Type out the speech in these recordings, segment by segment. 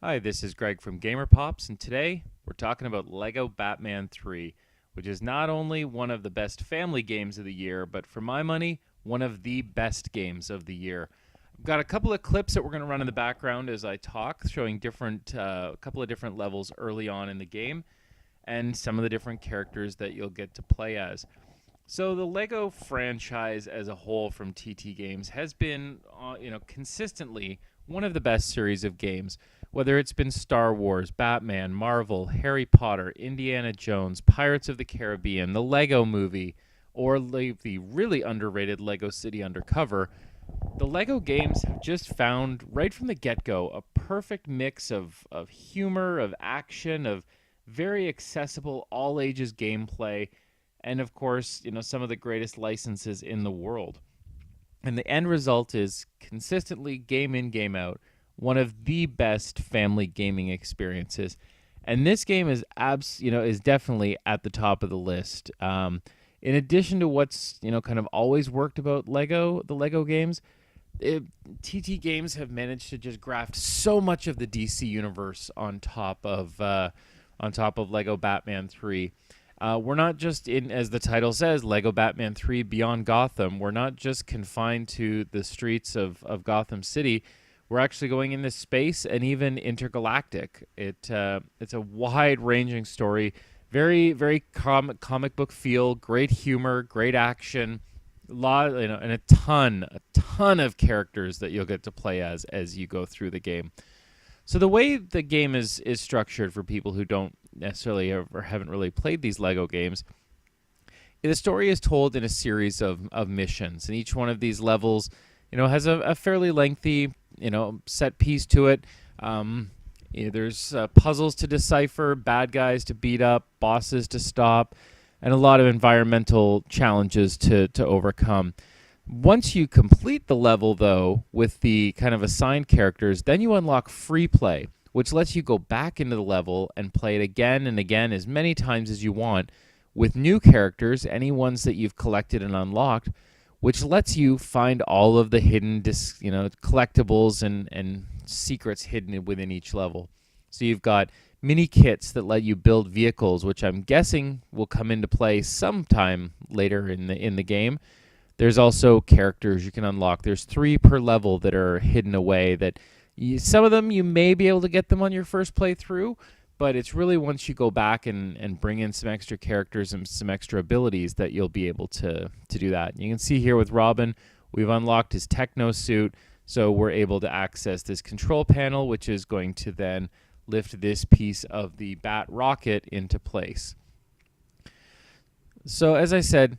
Hi, this is Greg from GamerPops, and today we're talking about Lego Batman 3, which is not only one of the best family games of the year, but for my money, one of the best games of the year. I've got a couple of clips that we're going to run in the background as I talk, showing a couple of different levels early on in the game, and some of the different characters that you'll get to play as. So the Lego franchise as a whole from TT Games has been, consistently one of the best series of games. Whether it's been Star Wars, Batman, Marvel, Harry Potter, Indiana Jones, Pirates of the Caribbean, the Lego Movie, or the really underrated Lego City Undercover, the Lego games have just found right from the get-go a perfect mix of humor, of action, of very accessible all ages gameplay, and of course, some of the greatest licenses in the world. And the end result is consistently game in, game out, one of the best family gaming experiences. And this game is definitely at the top of the list. In addition to what's kind of always worked about the Lego games, TT Games have managed to just graft so much of the DC universe on top of Lego Batman 3. We're not just in, as the title says, Lego Batman 3 Beyond Gotham. We're not just confined to the streets of Gotham City. We're actually going into space and even intergalactic. It's a wide-ranging story, very very comic book feel, great humor, great action, and a ton of characters that you'll get to play as you go through the game. So the way the game is structured for people who don't necessarily or haven't really played these Lego games, the story is told in a series of missions, and each one of these levels, has a fairly lengthy, set piece to it. There's puzzles to decipher, bad guys to beat up, bosses to stop, and a lot of environmental challenges to overcome. Once you complete the level, though, with the kind of assigned characters, then you unlock free play, which lets you go back into the level and play it again and again as many times as you want with new characters, any ones that you've collected and unlocked, which lets you find all of the hidden collectibles and secrets hidden within each level. So you've got mini kits that let you build vehicles, which I'm guessing will come into play sometime later in the game. There's also characters you can unlock. There's 3 per level that are hidden away that some of them you may be able to get them on your first playthrough, but it's really once you go back and bring in some extra characters and some extra abilities that you'll be able to do that. You can see here with Robin, we've unlocked his techno suit, so we're able to access this control panel, which is going to then lift this piece of the Bat rocket into place. So as I said,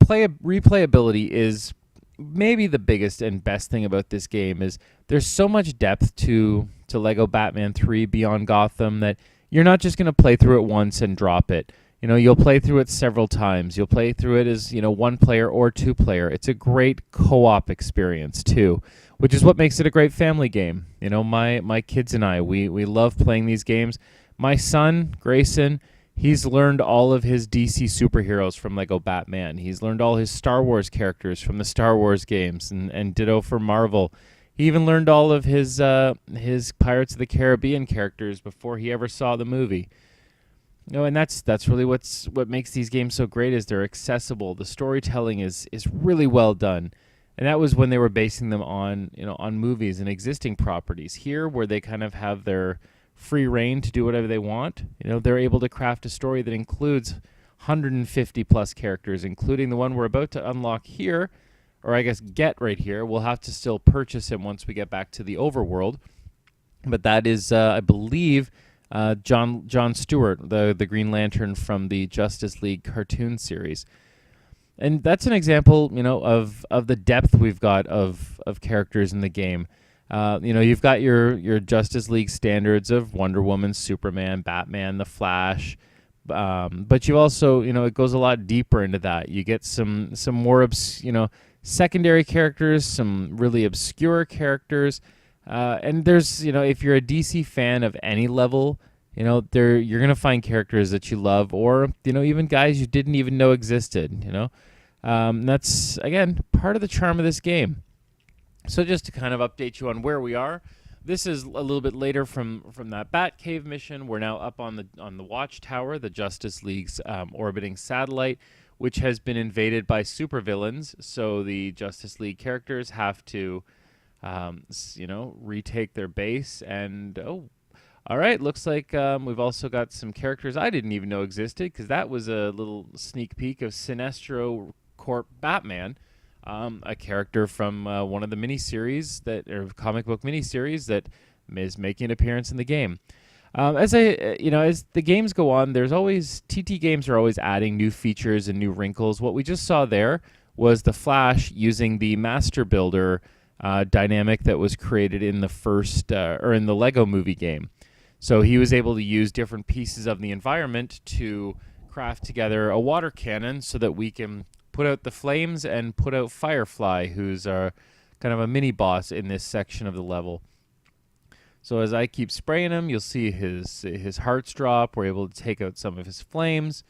replayability is maybe the biggest and best thing about this game. Is there's so much depth to Lego Batman 3 Beyond Gotham that you're not just going to play through it once and drop it. You'll play through it several times. You'll play through it as, one player or two player. It's a great co-op experience too, which is what makes it a great family game. My kids and I, we love playing these games. My son, Grayson, he's learned all of his DC superheroes from Lego Batman. He's learned all his Star Wars characters from the Star Wars games, and ditto for Marvel. He even learned all of his Pirates of the Caribbean characters before he ever saw the movie. And that's really what makes these games so great, is they're accessible. The storytelling is really well done. And that was when they were basing them on movies and existing properties. Here, where they kind of have their free reign to do whatever they want, they're able to craft a story that includes 150 plus characters, including the one we're about to unlock here, or I guess get right here. We'll have to still purchase him once we get back to the overworld, but that is, I believe, John Stewart, the Green Lantern from the Justice League cartoon series. And that's an example, of the depth we've got of characters in the game. You've got your Justice League standards of Wonder Woman, Superman, Batman, The Flash, but you also, it goes a lot deeper into that. You get some more, secondary characters, some really obscure characters, and there's, if you're a DC fan of any level, you're gonna find characters that you love, or even guys you didn't even know existed. That's again part of the charm of this game. So just to kind of update you on where we are, This is a little bit later from that Batcave mission. We're now up on the Watchtower, the Justice League's orbiting satellite, which has been invaded by supervillains. So the Justice League characters have to, retake their base. And all right, looks like we've also got some characters I didn't even know existed, because that was a little sneak peek of Sinestro Corp Batman. A character from one of the miniseries or comic book miniseries that is making an appearance in the game. As the games go on, there's always TT games are always adding new features and new wrinkles. What we just saw there was the Flash using the Master Builder dynamic that was created in the first or in the Lego Movie game. So he was able to use different pieces of the environment to craft together a water cannon so that we can put out the flames and put out Firefly, who's kind of a mini boss in this section of the level. So as I keep spraying him, you'll see his hearts drop. We're able to take out some of his flames,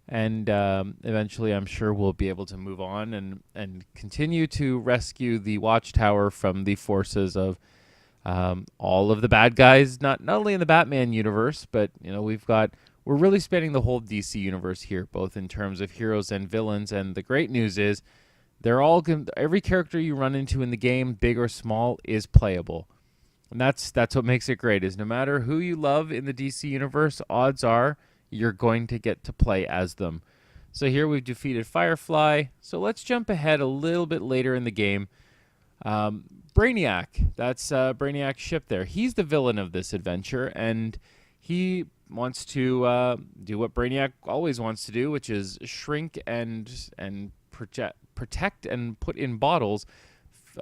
and eventually I'm sure we'll be able to move on and continue to rescue the Watchtower from the forces of all of the bad guys, not only in the Batman universe, but we're really spanning the whole DC universe here, both in terms of heroes and villains. And the great news is, every character you run into in the game, big or small, is playable. And that's what makes it great. Is no matter who you love in the DC universe, odds are you're going to get to play as them. So here we've defeated Firefly. So let's jump ahead a little bit later in the game. Brainiac, that's Brainiac's ship there. He's the villain of this adventure, and he wants to do what Brainiac always wants to do, which is shrink and protect and put in bottles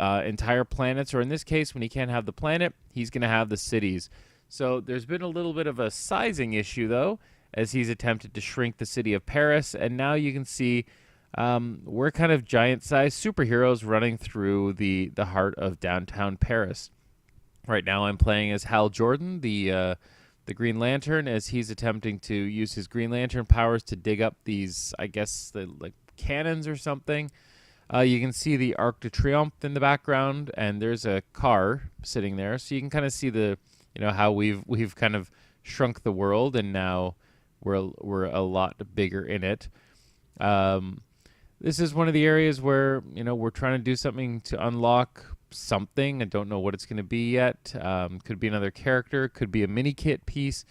entire planets, or in this case, when he can't have the planet, he's going to have the cities. So there's been a little bit of a sizing issue, though, as he's attempted to shrink the city of Paris, and now you can see we're kind of giant-sized superheroes running through the heart of downtown Paris. Right now I'm playing as Hal Jordan, the Green Lantern, as he's attempting to use his Green Lantern powers to dig up these, I guess, like cannons or something. You can see the Arc de Triomphe in the background, and there's a car sitting there, so you can kind of see how we've kind of shrunk the world, and now we're a lot bigger in it. This is one of the areas where we're trying to do something to unlock something. I don't know what it's going to be yet. Could be another character, could be a mini kit piece,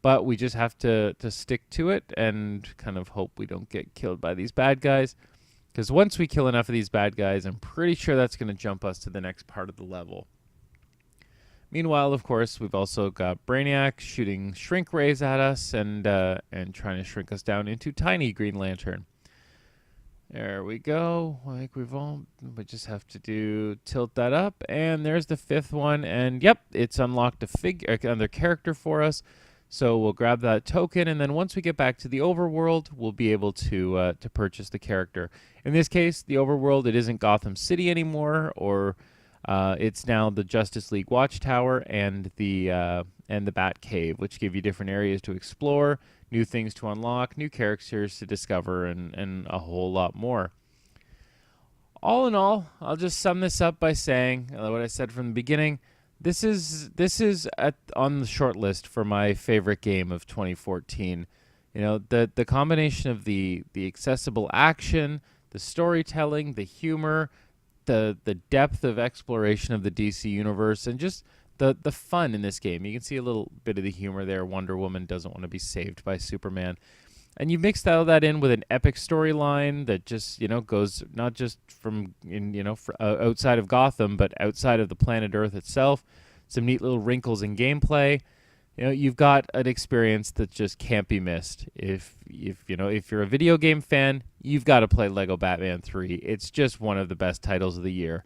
but we just have to stick to it and kind of hope we don't get killed by these bad guys, because once we kill enough of these bad guys, I'm pretty sure that's going to jump us to the next part of the level. Meanwhile, of course, we've also got Brainiac shooting shrink rays at us and trying to shrink us down into tiny Green Lantern. There we go. Like we just have to tilt that up, and there's the fifth one, and yep, it's unlocked another character for us. So we'll grab that token, and then once we get back to the overworld, we'll be able to purchase the character. In this case, the overworld, it isn't Gotham City anymore, or it's now the Justice League Watchtower and the Batcave, which give you different areas to explore, new things to unlock, new characters to discover, and a whole lot more. All in all, I'll just sum this up by saying what I said from the beginning. This is on the short list for my favorite game of 2014. The combination of the accessible action, the storytelling, the humor, the depth of exploration of the DC universe, and just the fun in this game. You can see a little bit of the humor there. Wonder Woman doesn't want to be saved by Superman. And you mix all that in with an epic storyline that just, goes not just from outside of Gotham, but outside of the planet Earth itself. Some neat little wrinkles in gameplay. You've got an experience that just can't be missed. If you're a video game fan, you've got to play Lego Batman 3. It's just one of the best titles of the year.